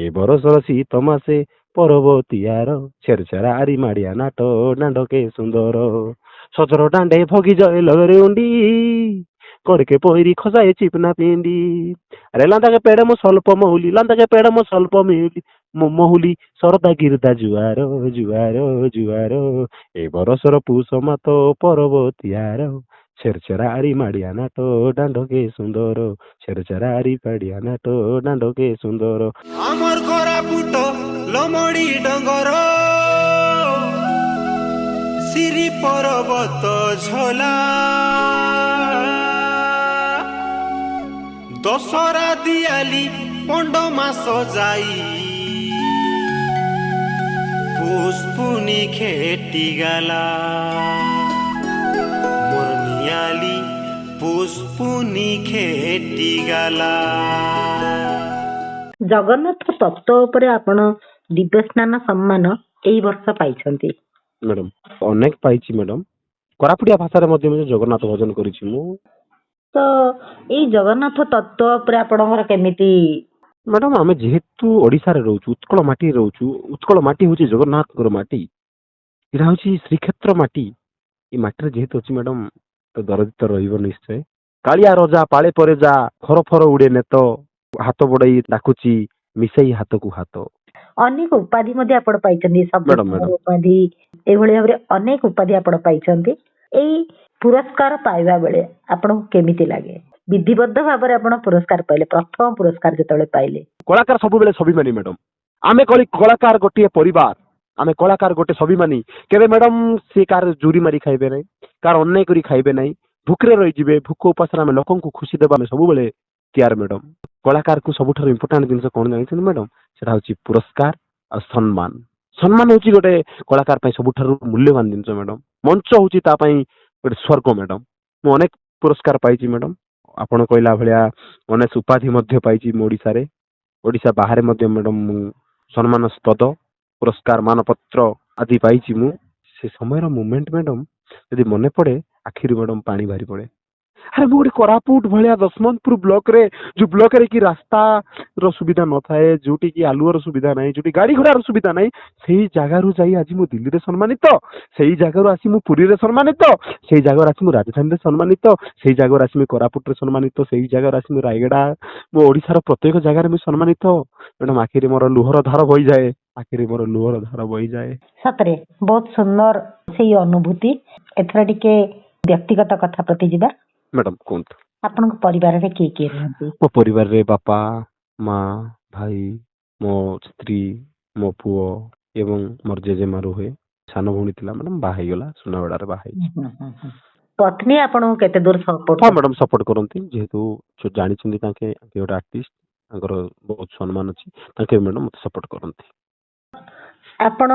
ଏ ବରଷର ଶୀତ ମାସେ ପରବତିଆର ଛେରଛେରା ଆରି ମାଡିଆ ନାଟ ଦାଣ୍ଡ କେ ସୁନ୍ଦର ସଜର ଦାଣ୍ଡେ ଭଗି ଜଏ ଲଗରେ ଉଣ୍ଡି কড়কে পইরি খসায়ে চিপনা পিন্ডি আরে লান্দাকে পেড়ে মো স্বল্প মহুলি লান্দাকে পেড়ে মো স্বল্প মহুলি সরদা গিরদা জুয়ার জুয়ার জুয়ার এ বরসর পুষ মাত পরবতিয়ার ছেরছেরা আরি মাড়িয়া নাট দাণ্ডকে সুন্দর ছেরছেরা আরি পাড়িয়া নাট দাণ্ডকে সুন্দর আমার কোরাপুট লমড়ি ডঙ্গর সিরি পর্বত ঝোলা দশরা দিয়ালি পণ্ড মাস যাই পুষ্পুনি খেটি গালা মোর নিয়ালি পুষ্পুনি খেটি গালা। ଜଗନ୍ନାଥ ତତ୍ତ୍ୱ ଉପରେ ଆପଣ ଦିବ୍ୟସ୍ନାନ ସମ୍ମାନ ଏଇ ବର୍ଷ ପାଇଛନ୍ତି। ମ୍ୟାଡାମ ଅନେକ ପାଇଛି ମ୍ୟାଡାମ କୋରାପୁଟିଆ ଭାଷାରେ ମଧ୍ୟ ମୁଁ ଜଗନ୍ନାଥ ଭଜନ କରିଛି ମୁଁ। ତ ଏଇ ଜଗନ୍ନାଥ ତତ୍ତ୍ୱ ଉପରେ ଆପଣଙ୍କର କେମିତି? ମ୍ୟାଡାମ ଆମେ ଯେହେତୁ ଓଡିଶାରେ ରହୁଛୁ ଉତ୍କଳ ମାଟିରେ ରହୁଛୁ ଉତ୍କଳ ମାଟି ହଉଛି ଜଗନ୍ନାଥଙ୍କର ମାଟି ଏଇଟା ହଉଛି ଶ୍ରୀକ୍ଷେତ୍ର ମାଟି ଏ ମାଟିରେ ଯେହେତୁ ଅଛି ମ୍ୟାଡାମ ତ ଦରଦ ତ ରହିବ ନିଶ୍ଚୟ। କାଳିଆ ରଜା ପାଳେ ପରେ ଯା ଫର ଫର ଉଡେ ନେତ ହାତ ବଢେଇ ଡାକୁଛି ମିଶେଇ ହାତକୁ ହାତ। ଅନେକ ଉପାଧି ମଧ୍ୟ ଆପଣ ପାଇଛନ୍ତି ମ୍ୟାଡାମ, ସବୁ ଉପାଧି ଏଇଭଳି ଭାବରେ ଅନେକ ଉପାଧି ଆପଣ ପାଇଛନ୍ତି। ଏଇ ପୁରସ୍କାର ପାଇବା ବେଳେ ଆପଣଙ୍କୁ କେମିତି ଲାଗେ? ବିଧିବଦ୍ଧ ଭାବରେ ଆପଣ ପୁରସ୍କାର ପାଇଲେ ପ୍ରଥମ ପୁରସ୍କାର ଯେତେବେଳେ ପାଇଲେ। କଳାକାର ସବୁବେଳେ ସ୍ୱାଭିମାନୀ ମ୍ୟାଡାମ ଆମେ କଳାକାର ଗୋଟିଏ ପରିବାର ଆମେ କଳାକାର ଗୋଟେ ସ୍ୱାଭିମାନୀ କେବେ ମ୍ୟାଡାମ ସେ କାହାର ଜୁରି ମାରି ଖାଇବେ ନାହିଁ କାହାର ଅନ୍ୟାୟ କରି ଖାଇବେ ନାହିଁ ଭୁକରେ ରହିଯିବେ ଭୁକ ଉପାସରେ ଆମେ ଲୋକଙ୍କୁ ଖୁସି ଦେବା ଆମେ ସବୁବେଳେ ତିଆର ମ୍ୟାଡାମ। କଳାକାରକୁ ସବୁଠାରୁ ଇମ୍ପୋର୍ଟାଣ୍ଟ ଜିନିଷ କଣ ଜାଣିଛନ୍ତି ମ୍ୟାଡାମ ସେଟା ହଉଛି ପୁରସ୍କାର ଆଉ ସମ୍ମାନ। ସମ୍ମାନ ହଉଛି ଗୋଟେ କଳାକାର ପାଇଁ ସବୁଠାରୁ ମୂଲ୍ୟବାନ ଜିନିଷ ମ୍ୟାଡାମ। ମଞ୍ଚ ହଉଛି ତା ପାଇଁ ଗୋଟେ ସ୍ୱର୍ଗ ମ୍ୟାଡାମ। ମୁଁ ଅନେକ ପୁରସ୍କାର ପାଇଛି ମ୍ୟାଡାମ ଆପଣ କହିଲା ଭଳିଆ ଅନେକ ଉପାଧି ମଧ୍ୟ ପାଇଛି ମୁଁ ଓଡ଼ିଶାରେ ଓଡ଼ିଶା ବାହାରେ ମଧ୍ୟ ମ୍ୟାଡାମ ମୁଁ ସମ୍ମାନସ୍ପଦ ପୁରସ୍କାର ମାନପତ୍ର ଆଦି ପାଇଛି ମୁଁ। ସେ ସମୟର ମୁମେଣ୍ଟ ମ୍ୟାଡାମ ଯଦି ମନେ ପଡେ ଆଖିରୁ ମ୍ୟାଡାମ ପାଣି ବାହାରି ପଡେ। ଆରେ ମୁଁ ଗୋଟେ କୋରାପୁଟ ଭଳିଆ ଦଶମନ୍ତପୁର ବ୍ଲକରେ ଯୋଉ ବ୍ଲକରେ କି ରାସ୍ତାର ସୁବିଧା ନଥାଏ ଯୋଉଠି କି ଆଲୁଅର ସୁବିଧା ନାହିଁ ଯୋଉଠି ଗାଡି ଘୋଡାର ସୁବିଧା ନାହିଁ ସେଇ ଜାଗାରୁ ଯାଇ ଆଜି ମୁଁ ଦିଲ୍ଲୀରେ ସମ୍ମାନିତ ସେଇ ଜାଗାରୁ ଆସି ମୁଁ ପୁରୀରେ ସମ୍ମାନିତ ସେଇ ଜାଗାରୁ ଆସି ମୁଁ ରାଜଧାନୀରେ ସମ୍ମାନିତ ସେଇ ଜାଗାରୁ ଆସି ମୁଁ କୋରାପୁଟରେ ସମ୍ମାନିତ ସେଇ ଜାଗାରୁ ଆସି ମୁଁ ରାୟଗଡା ମୁଁ ଓଡିଶାର ପ୍ରତ୍ୟେକ ଜାଗାରେ ମୁଁ ସମ୍ମାନିତ। ମ୍ୟାଡାମ ଆଖିରେ ମୋର ଲୁହର ଧାର ବହିଯାଏ ଆଖିରେ ମୋର ଲୁହର ଧାର ବହିଯାଏ। ସତରେ ବହୁତ ସୁନ୍ଦର ସେଇ ଅନୁଭୂତି। ଏଥର ଟିକେ ବ୍ୟକ୍ତିଗତ କଥା ପ୍ରତି ଯିବା। ମ୍ୟାଡାମ କୁହନ୍ତୁ ଆପଣଙ୍କ ପରିବାରରେ କିଏ କିଏ ରୁହନ୍ତି? ମୋ ପରିବାରରେ ବାପା ମା ଭାଇ ମୋ ସ୍ତ୍ରୀ ମୋ ପୁଅ ଏବଂ ମୋର ଜେଜେମା ରୁହେ। ସାନ ଭଉଣୀ ଥିଲା ମ୍ୟାଡାମ ବାହା ହେଇଗଲା ସୁନାବେଡାରେ ବାହା ହେଇଛି। ପତ୍ନୀ ଆପଣଙ୍କୁ କେତେ ଦୂର ସପୋର୍ଟ? ହଁ ମ୍ୟାଡାମ ସପୋର୍ଟ କରନ୍ତି ଯେହେତୁ ଜାଣିଛନ୍ତି ତାଙ୍କେ ଗୋଟେ ଆର୍ଟିଷ୍ଟ ତାଙ୍କର ବହୁତ ସମ୍ମାନ ଅଛି ତାଙ୍କେ ମ୍ୟାଡାମ ମତେ ସପୋର୍ଟ କରନ୍ତି। ଆପଣ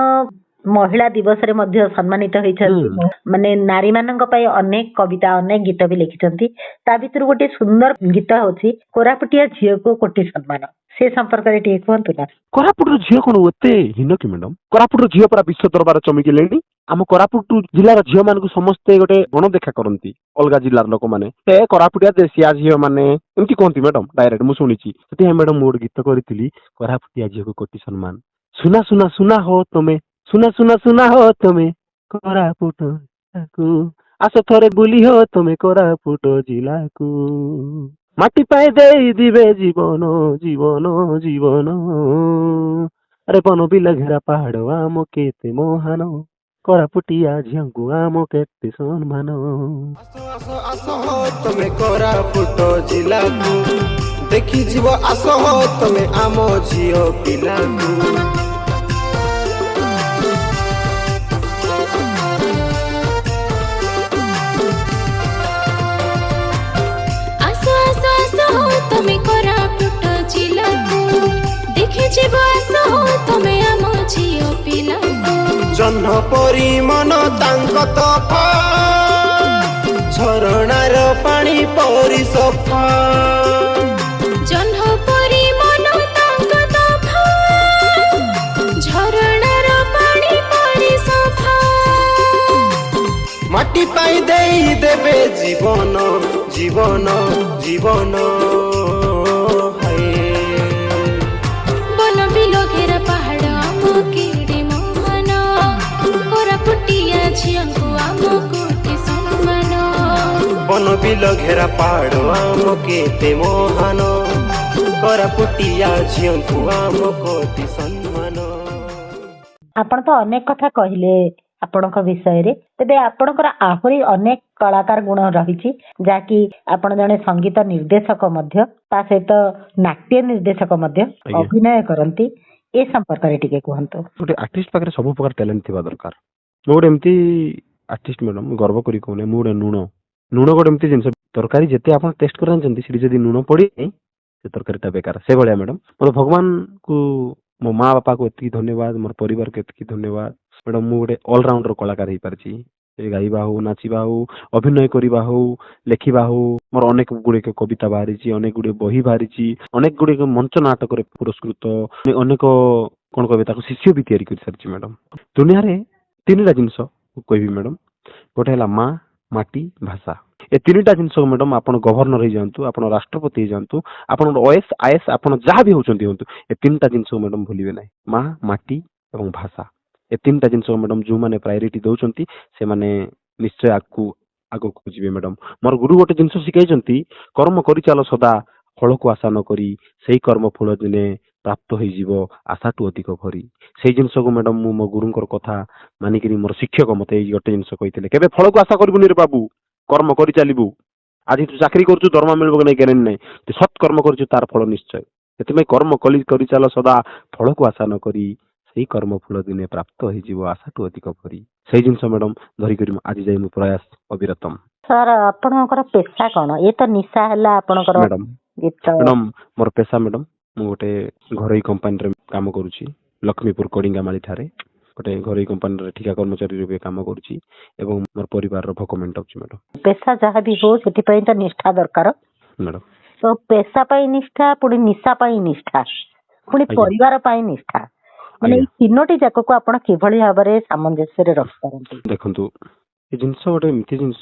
ମହିଳା ଦିବସରେ ମଧ୍ୟ ସମ୍ମାନିତ ହେଇଛନ୍ତି। ମାନେ ନାରୀ ମାନଙ୍କ ପାଇଁ ଅନେକ କବିତା ଅନେକ ଗୀତ ବି ଲେଖିଛନ୍ତି। ତା ଭିତରୁ ଗୋଟେ ସୁନ୍ଦର ଗୀତ ହଉଛି କୋରାପୁଟିଆ ଝିଅକୁ କୋଟି ସମ୍ମାନ। ସେ ସମ୍ପର୍କରେ ଟିକେ କୁହନ୍ତୁ ନା। କୋରାପୁଟର ଝିଅ କଣ ଏତେ ହୀନ କି ମ୍ୟାଡାମ? କୋରାପୁଟର ଝିଅ ପରା ବିଶ୍ୱ ଦରବାର ଚମକିଲେଣି। ଆମ କୋରାପୁଟ ଜିଲ୍ଲାର ଝିଅ ମାନଙ୍କୁ ସମସ୍ତେ ଗୋଟେ ଗଣଦେଖା କରନ୍ତି ଅଲଗା ଜିଲ୍ଲାର ଲୋକମାନେ ଏ କୋରାପୁଟିଆ ଦେଶିଆ ଝିଅ ମାନେ ଏମିତି କୁହନ୍ତି ମ୍ୟାଡାମ ଡାଇରେକ୍ଟ ମୁଁ ଶୁଣିଛି। ସେଥିପାଇଁ ମ୍ୟାଡାମ ମୁଁ ଗୋଟେ ଗୀତ କରିଥିଲି କୋରାପୁଟିଆ ଝିଅକୁ କୋଟି ସମ୍ମାନ। ସୁନା ସୁନା ସୁନା ହୋ ତମେ ସୁନା ସୁନା ସୁନା ହୋ ତମେ କୋରାପୁଟ ଆସ ଥରେ ବୁଲି ହୋ ତମେ କୋରାପୁଟ ଜିଲ୍ଲାକୁ ମାଟି ପାଇଁ ଦେଇଦିବେ ଜୀବନ ଜୀବନ ଜୀବନ ଆରେ ବନ ବିଲ ଘେରା ପାହାଡ ଆମ କେତେ ମହାନ କୋରାପୁଟିଆ ଝିଅଙ୍କୁ ଆମ କେତେ ସମ୍ମାନ। ଆସ ଆସ ଆସ ହୋ ତମେ କୋରାପୁଟ ଜିଲ୍ଲାକୁ ଦେଖି ଯିବ ଆସ ହୋ ତମେ ଆମ ଝିଅ ପିଲାକୁ। ଆସ ଆସ ଆସ ହୋ ତମେ କୋରାପୁଟ ଜିଲ୍ଲାକୁ ଦେଖି ଯିବ ଆସ ହୋ ତମେ ଆମ ଝିଅ ପିଲାକୁ। ଜହ୍ନ ପରି ମନ ତାଙ୍କ ତଫା ଝରଣାର ପାଣି ପରି ସଫା ଜହ୍ନ ପରି ମନ ତାଙ୍କ ତଫା ଝରଣାର ପାଣି ପରି ସଫା ମାଟି ମାଟି ପାଇଁ ଦେଇ ଦେବେ ଜୀବନ ଜୀବନ ଜୀବନ ହାଏ। বন বিল ঘেরা পাহাড় ଆମ କେଡ଼େ ମହାନ କୋରାପୁଟିଆ ଝିଅଙ୍କୁ ଆମକୁ କି ସମ୍ମାନ। ବନ ବିଲ ଘେରା ପାହାଡ଼ ଆମ କେତେ ମହାନ କୋରାପୁଟିଆ ଝିଅଙ୍କୁ ଆମ କୋଟି ସମ୍ମାନ। ଆପଣ ତ ଅନେକ କଥା କହିଲେ ଆପଣଙ୍କ ବିଷୟରେ, ତେବେ ଆପଣଙ୍କର ଆହୁରି ଅନେକ କଳାକାର ଗୁଣ ରହିଛି, ଯାହାକି ଆପଣ ଜଣେ ସଙ୍ଗୀତ ନିର୍ଦ୍ଦେଶକ ମଧ୍ୟ, ତା ସହିତ ନାଟ୍ୟ ନିର୍ଦ୍ଦେଶକ ମଧ୍ୟ ଆଜ୍ଞା। ଅଭିନୟ କରନ୍ତି। ଏ ସମ୍ପର୍କରେ ଟିକେ କୁହନ୍ତୁ। ଗୋଟେ ଆର୍ଟିଷ୍ଟ ପାଖରେ ସବୁ ପ୍ରକାର ଟ୍ୟାଲେଣ୍ଟ ଥିବା ଦରକାର। ମୁଁ ଗୋଟେ ଏମିତି ଆର୍ଟିଷ୍ଟ ମ୍ୟାଡ଼ାମ, ମୁଁ ଗର୍ବ କରି କହୁନି, ମୁଁ ଗୋଟେ ଲୁଣ ଗୋଟେ ଏମିତି ଜିନିଷ, ତରକାରୀ ଯେତେ ଆପଣ ଟେଷ୍ଟ କରି ଜାଣିଛନ୍ତି ସେଠି ଯଦି ଲୁଣ ପଡ଼ିନି ସେ ତରକାରୀଟା ବେକାର, ସେଇଭଳିଆ ମ୍ୟାଡ଼ାମ। ମୋତେ ଭଗବାନକୁ, ମୋ ମା ବାପାକୁ ଏତିକି ଧନ୍ୟବାଦ, ମୋର ପରିବାରକୁ ଏତିକି ଧନ୍ୟବାଦ ମ୍ୟାଡ଼ାମ। ମୁଁ ଗୋଟେ ଅଲରାଉଣ୍ଡର କଳାକାର ହେଇପାରିଛି। ଗାଇବା ହଉ, ନାଚିବା ହଉ, ଅଭିନୟ କରିବା ହଉ, ଲେଖିବା ହଉ, ମୋର ଅନେକ ଗୁଡ଼ିକ କବିତା ବାହାରିଛି, ଅନେକ ଗୁଡ଼ିଏ ବହି ବାହାରିଛି, ଅନେକ ଗୁଡ଼ିକ ମଞ୍ଚ ନାଟକରେ ପୁରସ୍କୃତ, ଅନେକ କ'ଣ କହିବେ ତାକୁ ଶିଷ୍ୟ ବି ତିଆରି କରିସାରିଛି ମ୍ୟାଡ଼ାମ। ଦୁନିଆରେ ତିନିଟା ଜିନିଷ କହିବି ମ୍ୟାଡ଼ାମ, ଗୋଟେ ହେଲା ମା, ମାଟି, ଭାଷା। ଏ ତିନିଟା ଜିନିଷ ମ୍ୟାଡ଼ାମ, ଆପଣ ଗଭର୍ଣ୍ଣର ହେଇଯାଆନ୍ତୁ, ଆପଣ ରାଷ୍ଟ୍ରପତି ହେଇଯାଆନ୍ତୁ, ଆପଣଙ୍କର OS IS ଆପଣ ଯାହା ବି ହଉଛନ୍ତି ହୁଅନ୍ତୁ, ଏ ତିନିଟା ଜିନିଷ ମ୍ୟାଡ଼ାମ ଭୁଲିବେ ନାହିଁ, ମା, ମାଟି ଏବଂ ଭାଷା। ଏ ତିନିଟା ଜିନିଷ ମ୍ୟାଡ଼ାମ ଯେଉଁମାନେ ପ୍ରାୟୋରିଟି ଦେଉଛନ୍ତି ସେମାନେ ନିଶ୍ଚୟ ଆଗକୁ ଯିବେ ମ୍ୟାଡ଼ାମ। ମୋର ଗୁରୁ ଗୋଟେ ଜିନିଷ ଶିଖାଇଛନ୍ତି, କର୍ମ କରିଚାଲ ସଦା ଫଳକୁ ଆଶା ନ କରି, ସେଇ କର୍ମ ଫଳ ଦିନେ ପ୍ରାପ୍ତ ହେଇଯିବ ଆଶାଠୁ ଅଧିକ ଭରି। ସେଇ ଜିନିଷକୁ ମ୍ୟାଡ଼ାମ ମୁଁ ମୋ ଗୁରୁଙ୍କର କଥା ମାନିକିରି, ମୋର ଶିକ୍ଷକ ମୋତେ ଏଇ ଗୋଟେ ଜିନିଷ କହିଥିଲେ, କେବେ ଫଳକୁ ଆଶା କରିବୁନି ରେ ବାବୁ, କର୍ମ କରି ଚାଲିବୁ। ଆଜି ତୁ ଚାକିରି କରୁଛୁ, ଦରମା ମିଳିବ କି ନାହିଁ ଗ୍ୟାରେଣ୍ଟି ନାହିଁ, ତୁ ସତ୍ କର୍ମ କରୁଛୁ ତାର ଫଳ ନିଶ୍ଚୟ। ସେଥିପାଇଁ କର୍ମ କରିଚାଲ ସଦା ଫଳକୁ ଆଶା ନ କରି, ସେଇ କର୍ମ ଫଳ ଦିନେ ପ୍ରାପ୍ତ ହେଇଯିବ ଆଶାଠୁ ଅଧିକ ଭରି। ସେଇ ଜିନିଷ ମ୍ୟାଡ଼ାମ ଧରିକରି ଆଜି ଯାଇ ମୁଁ ପ୍ରୟାସ ଅବିରତମ। ସାର୍, ଆପଣଙ୍କର ପେଶା କ'ଣ? ଏ ତ ନିଶା ହେଲା ଆପଣଙ୍କର ମ୍ୟାଡ଼ାମ ଗୀତ। ମ୍ୟାଡ଼ାମ ମୋର ପେଶା ମ୍ୟାଡ଼ାମ, ମୁଁ ଗୋଟେ ଘରୋଇ କମ୍ପାନୀରେ କାମ କରୁଛି, ଲକ୍ଷ୍ମୀପୁର କଡ଼ିଙ୍ଗାମାଳି ଠାରେ ଗୋଟେ ଘରୋଇ କମ୍ପାନୀରେ ଠିକା କର୍ମଚାରୀ ରୂପେ କାମ କରୁଛି ଏବଂ ମୋର ପରିବାରର ଭୋକ ମେଣ୍ଟାଉଛି ମ୍ୟାଡ଼ାମ। ପେଶା ଯାହା ବି ହଉ, ସେଥିପାଇଁ ତ ନିଷ୍ଠା ଦରକାର। ମ୍ୟାଡ଼ାମ ତ ପେଶା ପାଇଁ ନିଷ୍ଠା, ପୁଣି ନିଶା ପାଇଁ ନିଷ୍ଠା, ପୁଣି ଆଜ୍ଞା। ପରିବାର ପାଇଁ ନିଷ୍ଠା, ମାନେ ଏଇ ଆଜ୍ଞା। ତିନୋଟି ଯାକକୁ ଆପଣ କିଭଳି ଭାବରେ ସାମଞ୍ଜସ୍ୟରେ ରଖିପାରନ୍ତି? ଦେଖନ୍ତୁ, ଏ ଜିନିଷ ଗୋଟେ ଏମିତି ଜିନିଷ,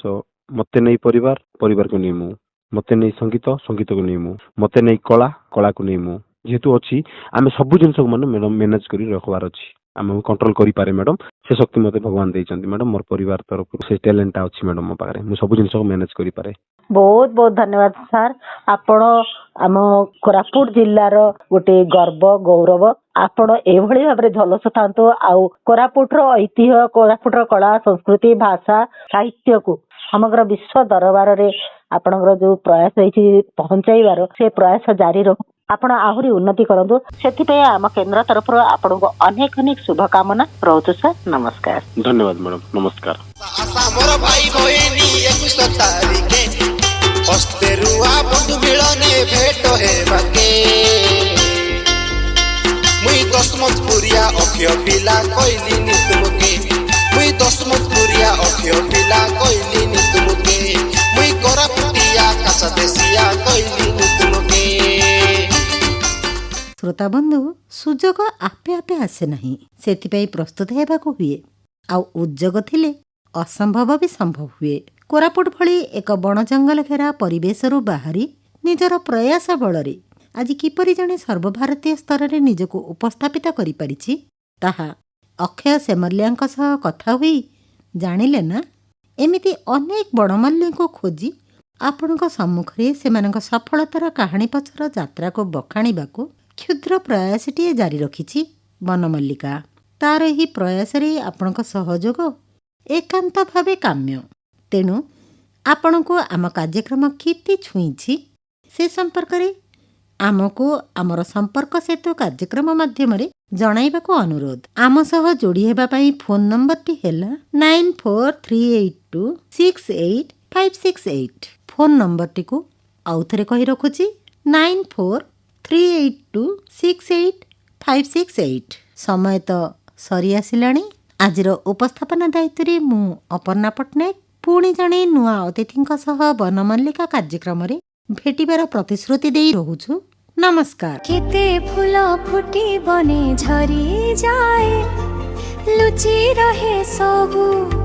ମତେ ନେଇ ପରିବାରକୁ ନେଇ ମୁଁ, ମତେ ନେଇ ସଙ୍ଗୀତକୁ ନେଇ ମୁଁ, ମତେ ନେଇ କଳାକୁ ନେଇ ମୁଁ, ଯେହେତୁ ଅଛି ଆମେ ସବୁ ଜିନିଷକୁ ମାନେ ମ୍ୟାଡ଼ାମ ମ୍ୟାନେଜ କରି ରଖିବାର ଅଛି, ଆମେ କଣ୍ଟ୍ରୋଲ କରିପାରେ ମ୍ୟାଡ଼ାମ। ସେ ଶକ୍ତି ମୋତେ ଭଗବାନ ଦେଇଛନ୍ତି ମ୍ୟାଡ଼ାମ, ମୋର ପରିବାର ତରଫରୁ ସେ ଟ୍ୟାଲେଣ୍ଟଟା ଅଛି ମ୍ୟାଡ଼ାମ ମୋ ପାଖରେ, ମୁଁ ସବୁ ଜିନିଷକୁ ମ୍ୟାନେଜ କରିପାରେ। ବହୁତ ବହୁତ ଧନ୍ୟବାଦ ସାର୍। ଆପଣ ଆମ କୋରାପୁଟ ଜିଲ୍ଲାର ଗୋଟେ ଗର୍ବ, ଗୌରବ। ଆପଣ ଏଭଳି ଭାବରେ ଝଲସୁଥାନ୍ତୁ, ଆଉ କୋରାପୁଟର ଐତିହ୍ୟ, କୋରାପୁଟର କଳା, ସଂସ୍କୃତି, ଭାଷା, ସାହିତ୍ୟକୁ ସମଗ୍ର ବିଶ୍ୱ ଦରବାରରେ ଆପଣଙ୍କର ଯୋଉ ପ୍ରୟାସ ହେଇଛି ପହଞ୍ଚାଇବାର, ସେ ପ୍ରୟାସ ଜାରି ରହୁ। ଆପଣ ଆହୁରି ଉନ୍ନତି କରନ୍ତୁ, ସେଥିପାଇଁ ଆମ କେନ୍ଦ୍ର ତରଫରୁ ଆପଣଙ୍କୁ ଅନେକ ଅନେକ ଶୁଭକାମନା ରହୁଛୁ ସାର୍। ନମସ୍କାର। ଧନ୍ୟବାଦ ମ୍ୟାଡ଼ାମ, ନମସ୍କାର। ଆମର ଭାଇ ଭଉଣୀ 21 ତାରିଖେ ହସ୍ତେ ରୁଆ ବନ୍ଧୁ ମିଳନେ ଭେଟ ହେବାକେ, ମୁଇଁ ଦଶମତ ପୁରିଆ ଅକ୍ଷୟ ପିଲା କହିଲିନି ତୁମକେ, ମୁଇଁ ଦଶମତ ପୁରିଆ ଅକ୍ଷୟ ପିଲା କହିଲିନି ତୁମକେ, ମୁଇଁ କୋରାପୁଟିଆ କାଚା ଦେଶିଆ କହିଲିନି ତୁମକେ। ଶ୍ରୋତାବନ୍ଧୁ, ସୁଯୋଗ ଆପେ ଆପେ ଆସେ ନାହିଁ, ସେଥିପାଇଁ ପ୍ରସ୍ତୁତ ହେବାକୁ ହୁଏ, ଆଉ ଉଦ୍ଯୋଗ ଥିଲେ ଅସମ୍ଭବ ବି ସମ୍ଭବ ହୁଏ। କୋରାପୁଟ ଭଳି ଏକ ବଣ ଜଙ୍ଗଲ ଘେରା ପରିବେଶରୁ ବାହାରି ନିଜର ପ୍ରୟାସ ବଳରେ ଆଜି କିପରି ଜଣେ ସର୍ବଭାରତୀୟ ସ୍ତରରେ ନିଜକୁ ଉପସ୍ଥାପିତ କରିପାରିଛି, ତାହା ଅକ୍ଷୟ ସେମଲ୍ୟାଙ୍କ ସହ କଥା ହୋଇ ଜାଣିଲେ ନା। ଏମିତି ଅନେକ ବଣମାଲ୍ୟଙ୍କୁ ଖୋଜି ଆପଣଙ୍କ ସମ୍ମୁଖରେ ସେମାନଙ୍କ ସଫଳତାର କାହାଣୀ ପଛର ଯାତ୍ରାକୁ ବଖାଣିବାକୁ କ୍ଷୁଦ୍ର ପ୍ରୟାସଟିଏ ଜାରି ରଖିଛି ବନମଲ୍ଲିକା। ତାର ଏହି ପ୍ରୟାସରେ ଆପଣଙ୍କ ସହଯୋଗ ଏକାନ୍ତ ଭାବେ କାମ୍ୟ। ତେଣୁ ଆପଣଙ୍କୁ ଆମ କାର୍ଯ୍ୟକ୍ରମ କେତେ ଛୁଇଁଛି ସେ ସମ୍ପର୍କରେ ଆମକୁ ଆମର ସମ୍ପର୍କ ସେତୁ କାର୍ଯ୍ୟକ୍ରମ ମାଧ୍ୟମରେ ଜଣାଇବାକୁ ଅନୁରୋଧ। ଆମ ସହ ଯୋଡ଼ି ହେବା ପାଇଁ ଫୋନ୍ ନମ୍ବରଟି ହେଲା 9438268568। ଫୋନ୍ ନମ୍ବରଟିକୁ ଆଉଥରେ କହି ରଖୁଛି 9438268568। ସମୟ ତ ସରି ଆସିଲାଣି। ଆଜିର ଉପସ୍ଥାପନା ଦାୟିତ୍ୱରେ ମୁଁ ଅପର୍ଣ୍ଣା ପଟ୍ଟନାୟକ ପୁଣି ଜଣେ ନୂଆ ଅତିଥିଙ୍କ ସହ ବନମଲ୍ଲିକା କାର୍ଯ୍ୟକ୍ରମରେ ଭେଟିବାର ପ୍ରତିଶ୍ରୁତି ଦେଇ ରହୁଛୁ। ନମସ୍କାର। କେତେ ଫୁଲ ଫୁଟି ବନେ ଝରି ଯାଏ, ଲୁଚି ରହେ ସବୁ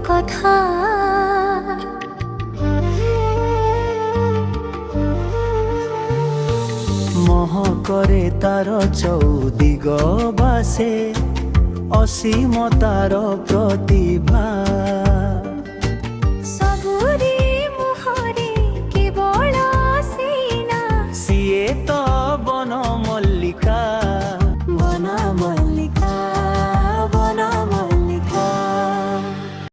କଥା। করে তার চৌদিগ বাসে অসীম তার প্রতিভা।